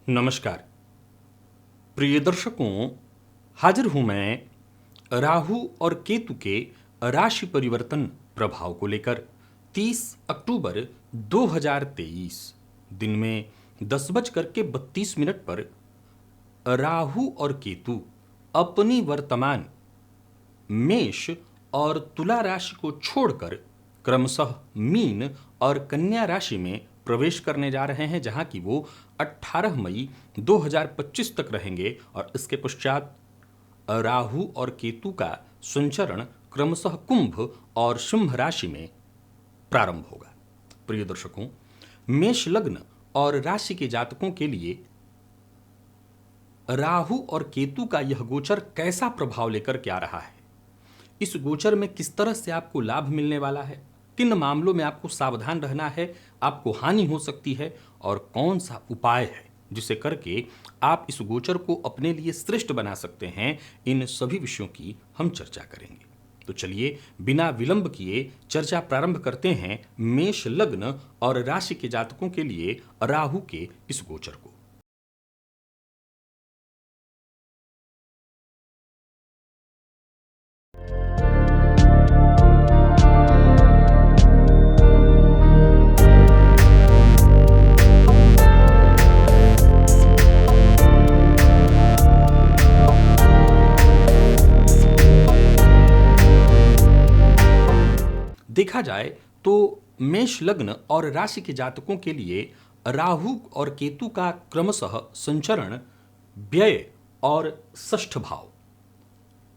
नमस्कार प्रिय दर्शकों। हाजिर हूं मैं राहु और केतु के राशि परिवर्तन प्रभाव को लेकर। 30 अक्टूबर 2023 दिन में 10:32 पर राहु और केतु अपनी वर्तमान मेष और तुला राशि को छोड़कर क्रमशः मीन और कन्या राशि में प्रवेश करने जा रहे हैं, जहां की वो 18 मई 2025 तक रहेंगे और इसके पश्चात राहु और केतु का संचरण क्रमशः कुंभ और सिंह राशि में प्रारंभ होगा। प्रिय दर्शकों, मेष लग्न और राशि के जातकों के लिए राहु और केतु का यह गोचर कैसा प्रभाव लेकर के आ रहा है, इस गोचर में किस तरह से आपको लाभ मिलने वाला है, किन मामलों में आपको सावधान रहना है, आपको हानि हो सकती है और कौन सा उपाय है जिसे करके आप इस गोचर को अपने लिए श्रेष्ठ बना सकते हैं, इन सभी विषयों की हम चर्चा करेंगे। तो चलिए बिना विलंब किए चर्चा प्रारंभ करते हैं मेष लग्न और राशि के जातकों के लिए राहु के इस गोचर को। देखा जाए तो मेष लग्न और राशि के जातकों के लिए राहु और केतु का क्रमशः संचरण व्यय और षष्ठ भाव,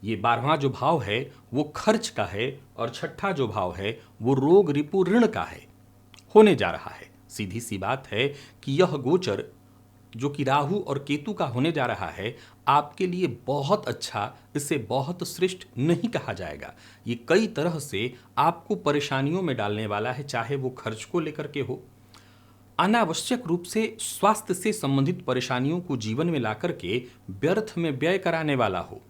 ये 12वां जो भाव है वो खर्च का है और छठा जो भाव है वो रोग रिपु ऋण का है, होने जा रहा है। सीधी सी बात है कि यह गोचर जो कि राहु और केतु का होने जा रहा है आपके लिए बहुत अच्छा, इसे बहुत श्रेष्ठ नहीं कहा जाएगा। ये कई तरह से आपको परेशानियों में डालने वाला है, चाहे वो खर्च को लेकर के हो, अनावश्यक रूप से स्वास्थ्य से संबंधित परेशानियों को जीवन में लाकर के व्यर्थ में व्यय कराने वाला हो,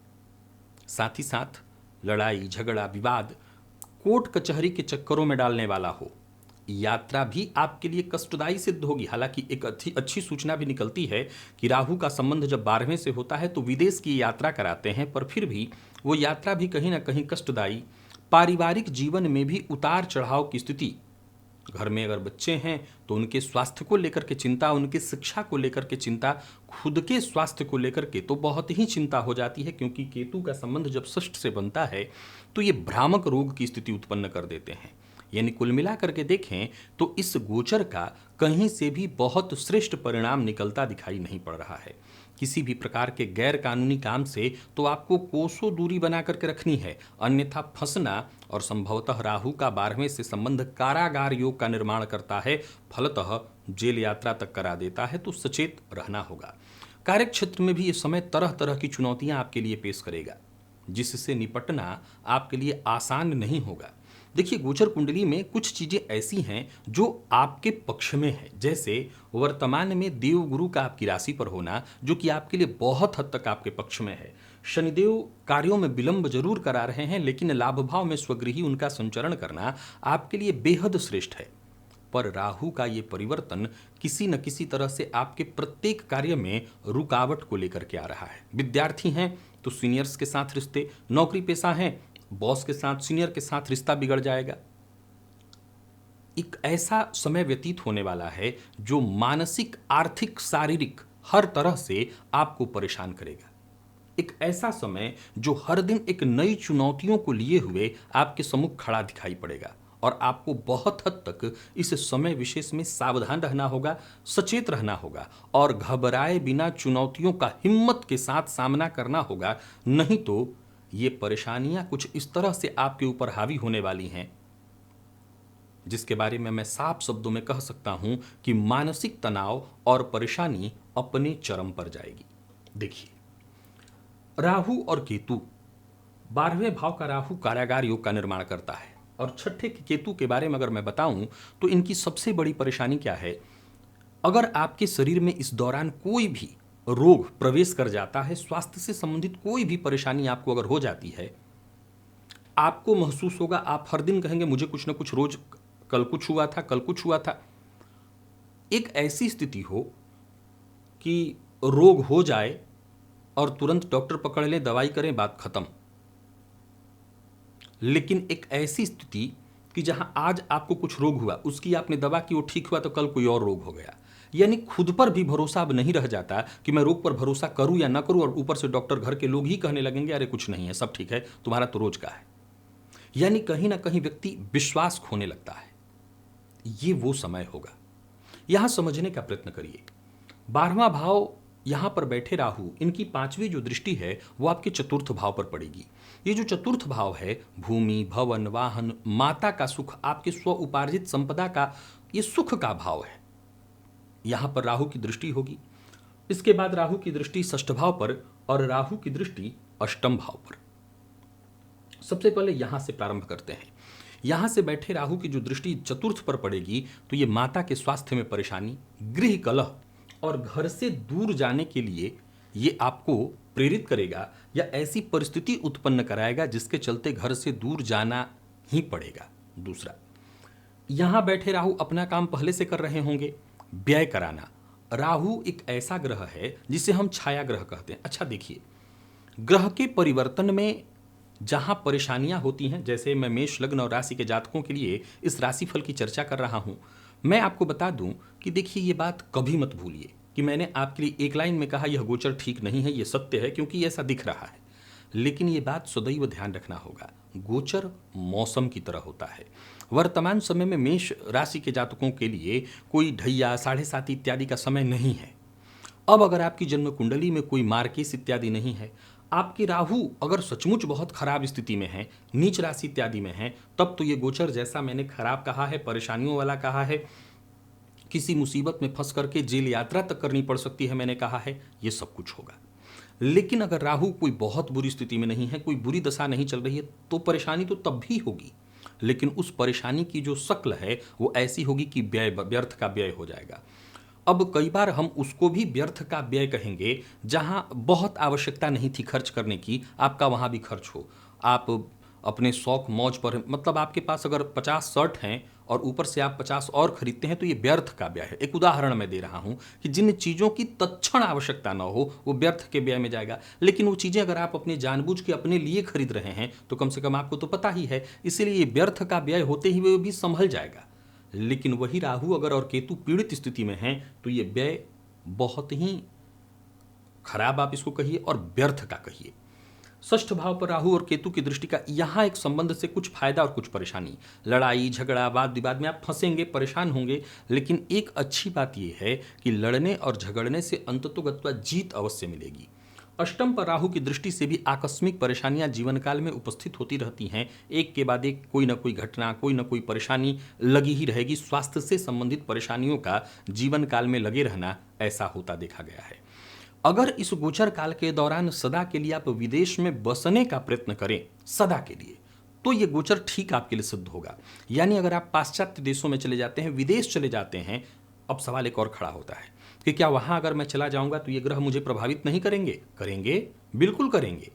साथ ही साथ लड़ाई झगड़ा विवाद कोर्ट कचहरी के चक्करों में डालने वाला हो। यात्रा भी आपके लिए कष्टदायी सिद्ध होगी। हालांकि एक अच्छी सूचना भी निकलती है कि राहु का संबंध जब 12वें से होता है तो विदेश की यात्रा कराते हैं, पर फिर भी वो यात्रा भी कहीं ना कहीं कष्टदायी, पारिवारिक जीवन में भी उतार चढ़ाव की स्थिति, घर में अगर बच्चे हैं तो उनके स्वास्थ्य को लेकर के चिंता, उनकी शिक्षा को लेकर के चिंता, खुद के स्वास्थ्य को लेकर के तो बहुत ही चिंता हो जाती है, क्योंकि केतु का संबंध जब षष्ठ से बनता है तो ये भ्रामक रोग की स्थिति उत्पन्न कर देते हैं। यानी कुल मिलाकर के देखें तो इस गोचर का कहीं से भी बहुत श्रेष्ठ परिणाम निकलता दिखाई नहीं पड़ रहा है। किसी भी प्रकार के गैर कानूनी काम से तो आपको कोसों दूरी बना करके रखनी है, अन्यथा फंसना, और संभवतः राहु का 12वें से संबंध कारागार योग का निर्माण करता है, फलतः जेल यात्रा तक करा देता है, तो सचेत रहना होगा। कार्य क्षेत्र में भी इस समय तरह तरह की चुनौतियां आपके लिए पेश करेगा, जिससे निपटना आपके लिए आसान नहीं होगा। देखिए, गोचर कुंडली में कुछ चीजें ऐसी हैं जो आपके पक्ष में है, जैसे वर्तमान में देवगुरु का आपकी राशि पर होना, जो कि आपके लिए बहुत हद तक आपके पक्ष में है। शनिदेव कार्यों में विलंब जरूर करा रहे हैं, लेकिन लाभ भाव में स्वगृही उनका संचरण करना आपके लिए बेहद श्रेष्ठ है। पर राहु का ये परिवर्तन किसी न किसी तरह से आपके प्रत्येक कार्य में रुकावट को लेकर के आ रहा है। विद्यार्थी हैं तो सीनियर्स के साथ रिश्ते, नौकरी पेशा हैं बॉस के साथ, सीनियर के साथ रिश्ता बिगड़ जाएगा। एक ऐसा समय व्यतीत होने वाला है जो मानसिक, आर्थिक, शारीरिक हर तरह से आपको परेशान करेगा। एक ऐसा समय जो हर दिन एक नई चुनौतियों को लिए हुए आपके सम्मुख खड़ा दिखाई पड़ेगा, और आपको बहुत हद तक इस समय विशेष में सावधान रहना होगा, सचेत रहना होगा और घबराए बिना चुनौतियों का हिम्मत के साथ सामना करना होगा। नहीं तो ये परेशानियां कुछ इस तरह से आपके ऊपर हावी होने वाली हैं, जिसके बारे में मैं साफ शब्दों में कह सकता हूं कि मानसिक तनाव और परेशानी अपने चरम पर जाएगी। देखिए, राहु और केतु, 12वें भाव का राहु कारागार योग का निर्माण करता है, और छठे के केतु के बारे में अगर मैं बताऊं तो इनकी सबसे बड़ी परेशानी क्या है, अगर आपके शरीर में इस दौरान कोई भी रोग प्रवेश कर जाता है, स्वास्थ्य से संबंधित कोई भी परेशानी आपको अगर हो जाती है, आपको महसूस होगा, आप हर दिन कहेंगे मुझे कुछ ना कुछ रोज, कल कुछ हुआ था, कल कुछ हुआ था। एक ऐसी स्थिति हो कि रोग हो जाए और तुरंत डॉक्टर पकड़ लें, दवाई करें, बात खत्म। लेकिन एक ऐसी स्थिति कि जहां आज आपको कुछ रोग हुआ, उसकी आपने दवा की, वो ठीक हुआ, तो कल कोई और रोग हो गया। यानी खुद पर भी भरोसा अब नहीं रह जाता कि मैं रोग पर भरोसा करूं या ना करूं, और ऊपर से डॉक्टर, घर के लोग ही कहने लगेंगे अरे कुछ नहीं है, सब ठीक है, तुम्हारा तो रोज का है। यानी कहीं ना कहीं व्यक्ति विश्वास खोने लगता है। ये वो समय होगा। यहां समझने का प्रयत्न करिए। 12वां भाव, यहां पर बैठे राहु, इनकी 5वीं जो दृष्टि है वो आपके चतुर्थ भाव पर पड़ेगी। ये जो चतुर्थ भाव है, भूमि, भवन, वाहन, माता का सुख, आपके स्व उपार्जित संपदा का, ये सुख का भाव है। यहां पर राहु की दृष्टि होगी। इसके बाद राहु की दृष्टि षष्ठ भाव पर और राहु की दृष्टि अष्टम भाव पर। सबसे पहले यहां से प्रारंभ करते हैं। यहां से बैठे राहु की जो दृष्टि चतुर्थ पर पड़ेगी, तो ये माता के स्वास्थ्य में परेशानी, गृह कलह और घर से दूर जाने के लिए ये आपको प्रेरित करेगा या ऐसी परिस्थिति उत्पन्न कराएगा जिसके चलते घर से दूर जाना ही पड़ेगा। दूसरा, यहां बैठे राहु अपना काम पहले से कर रहे होंगे, व्यय कराना। राहु एक ऐसा ग्रह है जिसे हम छाया ग्रह कहते हैं। अच्छा देखिए, ग्रह के परिवर्तन में जहां परेशानियां होती हैं, जैसे मैं मेष लग्न और राशि के जातकों के लिए इस राशिफल की चर्चा कर रहा हूं, मैं आपको बता दूं कि देखिए, ये बात कभी मत भूलिए कि मैंने आपके लिए एक लाइन में कहा यह गोचर ठीक नहीं है, यह सत्य है, क्योंकि ऐसा दिख रहा है। लेकिन ये बात सदैव ध्यान रखना होगा, गोचर मौसम की तरह होता है। वर्तमान समय में मेष राशि के जातकों के लिए कोई ढैया, 7.5 इत्यादि का समय नहीं है। अब अगर आपकी जन्म कुंडली में कोई मार्केस इत्यादि नहीं है, आपके राहु अगर सचमुच बहुत खराब स्थिति में है, नीच राशि इत्यादि में है, तब तो ये गोचर, जैसा मैंने खराब कहा है, परेशानियों वाला कहा है, किसी मुसीबत में फंस करके जेल यात्रा तक करनी पड़ सकती है, मैंने कहा है, ये सब कुछ होगा। लेकिन अगर राहु कोई बहुत बुरी स्थिति में नहीं है, कोई बुरी दशा नहीं चल रही है, तो परेशानी तो तब भी होगी, लेकिन उस परेशानी की जो शक्ल है वो ऐसी होगी कि व्यय, व्यर्थ का व्यय हो जाएगा। अब कई बार हम उसको भी व्यर्थ का व्यय कहेंगे जहां बहुत आवश्यकता नहीं थी खर्च करने की, आपका वहां भी खर्च हो। आप अपने शौक मौज पर, मतलब आपके पास अगर 50 शर्ट हैं और ऊपर से आप 50 और खरीदते हैं, तो ये व्यर्थ का व्यय है। एक उदाहरण मैं दे रहा हूं कि जिन चीज़ों की तत्क्षण आवश्यकता ना हो वो व्यर्थ के व्यय में जाएगा। लेकिन वो चीज़ें अगर आप अपने जानबूझ के अपने लिए खरीद रहे हैं, तो कम से कम आपको तो पता ही है, इसीलिए ये व्यर्थ का व्यय होते ही वो भी संभल जाएगा। लेकिन वही राहु अगर और केतु पीड़ित स्थिति में हैं, तो ये व्यय बहुत ही खराब, आप इसको कहिए, और व्यर्थ का कहिए। षष्ठ भाव पर राहु और केतु की दृष्टि का यहां एक संबंध से कुछ फायदा और कुछ परेशानी, लड़ाई झगड़ा, वाद विवाद में आप फंसेंगे, परेशान होंगे। लेकिन एक अच्छी बात यह है कि लड़ने और झगड़ने से अंततोगत्वा जीत अवश्य मिलेगी। अष्टम पर राहु की दृष्टि से भी आकस्मिक परेशानियां जीवन काल में उपस्थित होती रहती हैं। एक के बाद एक कोई ना कोई घटना, कोई ना कोई परेशानी लगी ही रहेगी। स्वास्थ्य से संबंधित परेशानियों का जीवन काल में लगे रहना, ऐसा होता देखा गया है। अगर इस गोचर काल के दौरान सदा के लिए आप विदेश में बसने का प्रयत्न करें, सदा के लिए, तो ये गोचर ठीक आपके लिए सिद्ध होगा। यानी अगर आप पाश्चात्य देशों में चले जाते हैं, विदेश चले जाते हैं, अब सवाल एक और खड़ा होता है कि क्या वहां अगर मैं चला जाऊंगा तो ये ग्रह मुझे प्रभावित नहीं करेंगे? करेंगे, बिल्कुल करेंगे।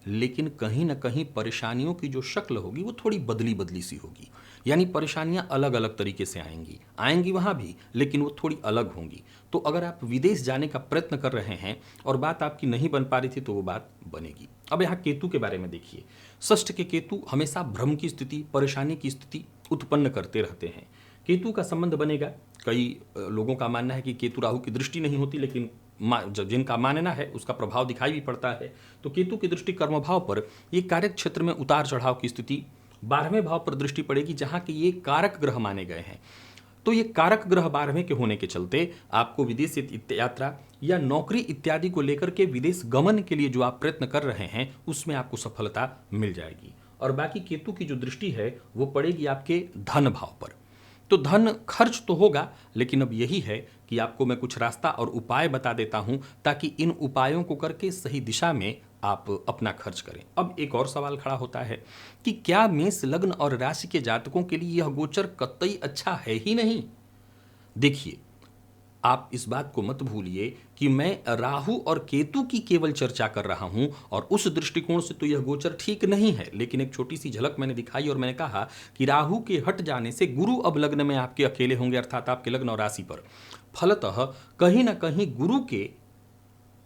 लेकिन कहीं ना कहीं परेशानियों की जो शक्ल होगी वो थोड़ी बदली बदली सी होगी। यानी परेशानियां अलग अलग तरीके से आएंगी वहां भी, लेकिन वो थोड़ी अलग होंगी। तो अगर आप विदेश जाने का प्रयत्न कर रहे हैं और बात आपकी नहीं बन पा रही थी, तो वो बात बनेगी। अब यहाँ केतु के बारे में देखिए। षष्ठ के केतु हमेशा भ्रम की स्थिति, परेशानी की स्थिति उत्पन्न करते रहते हैं। केतु का संबंध बनेगा। कई लोगों का मानना है कि केतु राहु की दृष्टि नहीं होती, लेकिन जिनका मानना है उसका प्रभाव दिखाई भी पड़ता है। तो केतु की दृष्टि कर्म भाव पर, ये कार्य क्षेत्र में उतार चढ़ाव की स्थिति। 12वें भाव पर दृष्टि पड़ेगी जहां कि ये कारक ग्रह माने गए हैं। तो ये कारक ग्रह 12वें के होने के चलते आपको विदेश यात्रा या नौकरी इत्यादि को लेकर के विदेश गमन के लिए जो आप प्रयत्न कर रहे हैं, उसमें आपको सफलता मिल जाएगी। और बाकी केतु की जो दृष्टि है वो पड़ेगी आपके धन भाव पर। तो धन खर्च तो होगा, लेकिन अब यही है कि आपको मैं कुछ रास्ता और उपाय बता देता हूं, ताकि इन उपायों को करके सही दिशा में आप अपना खर्च करें। अब एक और सवाल खड़ा होता है कि क्या मेष लग्न और राशि के जातकों के लिए यह गोचर कतई अच्छा है ही नहीं? देखिए, आप इस बात को मत भूलिए कि मैं राहु और केतु की केवल चर्चा कर रहा हूं, और उस दृष्टिकोण से तो यह गोचर ठीक नहीं है। लेकिन एक छोटी सी झलक मैंने दिखाई और मैंने कहा कि राहु के हट जाने से गुरु अब लग्न में आपके अकेले होंगे, अर्थात आपके लग्न और राशि पर। फलतः कहीं ना कहीं गुरु के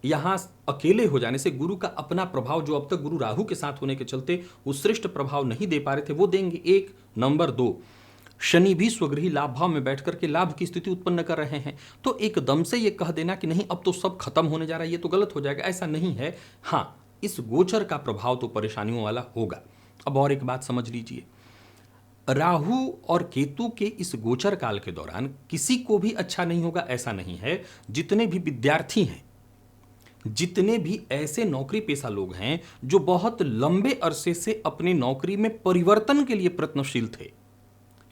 यहाँ अकेले हो जाने से, गुरु का अपना प्रभाव जो अब तक गुरु राहु के साथ होने के चलते वो श्रेष्ठ प्रभाव नहीं दे पा रहे थे, वो देंगे। एक नंबर दो, शनि भी स्वगृही लाभ भाव में बैठ करके लाभ की स्थिति उत्पन्न कर रहे हैं। तो एकदम से ये कह देना कि नहीं अब तो सब खत्म होने जा रहा है, ये तो गलत हो जाएगा, ऐसा नहीं है। हाँ, इस गोचर का प्रभाव तो परेशानियों वाला होगा। अब और एक बात समझ लीजिए, राहु और केतु के इस गोचर काल के दौरान किसी को भी अच्छा नहीं होगा ऐसा नहीं है। जितने भी विद्यार्थी हैं, जितने भी ऐसे नौकरी पेशा लोग हैं जो बहुत लंबे अरसे से अपनी नौकरी में परिवर्तन के लिए प्रयत्नशील थे,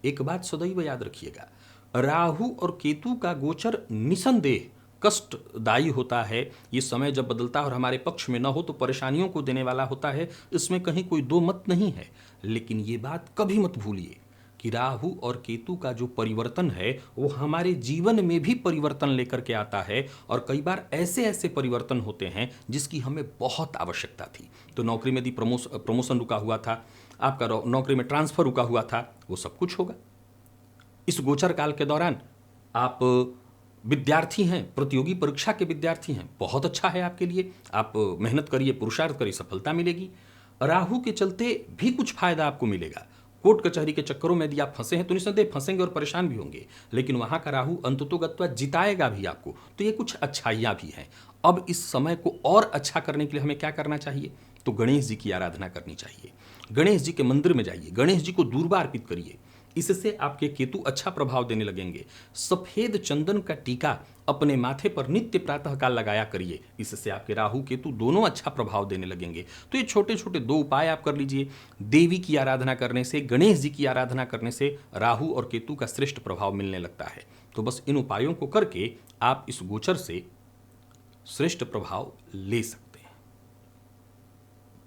एक बात सदैव याद रखिएगा, राहु और केतु का गोचर निसंदेह कष्टदायी होता है। ये समय जब बदलता है और हमारे पक्ष में न हो तो परेशानियों को देने वाला होता है, इसमें कहीं कोई दो मत नहीं है। लेकिन ये बात कभी मत भूलिए कि राहु और केतु का जो परिवर्तन है वो हमारे जीवन में भी परिवर्तन लेकर के आता है, और कई बार ऐसे ऐसे परिवर्तन होते हैं जिसकी हमें बहुत आवश्यकता थी। तो नौकरी में यदि प्रमोशन रुका हुआ था, आपका नौकरी में ट्रांसफर रुका हुआ था, वो सब कुछ होगा इस गोचर काल के दौरान। आप विद्यार्थी हैं, प्रतियोगी परीक्षा के विद्यार्थी हैं, बहुत अच्छा है आपके लिए, आप मेहनत करिए, पुरुषार्थ करिए, सफलता मिलेगी। राहु के चलते भी कुछ फायदा आपको मिलेगा। कोर्ट कचहरी के चक्करों में यदि आप फंसे हैं तो निस्संदेह फंसेंगे और परेशान भी होंगे, लेकिन वहां का राहु अंततोगत्वा जिताएगा भी आपको, तो ये कुछ अच्छाइयां भी हैं। अब इस समय को और अच्छा करने के लिए हमें क्या करना चाहिए? तो गणेश जी की आराधना करनी चाहिए। गणेश जी के मंदिर में जाइए, गणेश जी को दूर्वा अर्पित करिए, इससे आपके केतु अच्छा प्रभाव देने लगेंगे। सफेद चंदन का टीका अपने माथे पर नित्य प्रातः काल लगाया करिए, इससे आपके राहु केतु दोनों अच्छा प्रभाव देने लगेंगे। तो ये छोटे छोटे दो उपाय आप कर लीजिए। देवी की आराधना करने से, गणेश जी की आराधना करने से राहु और केतु का श्रेष्ठ प्रभाव मिलने लगता है। तो बस इन उपायों को करके आप इस गोचर से श्रेष्ठ प्रभाव ले सकते हैं।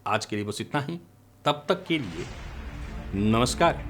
आज के लिए बस इतना ही। तब तक के लिए नमस्कार।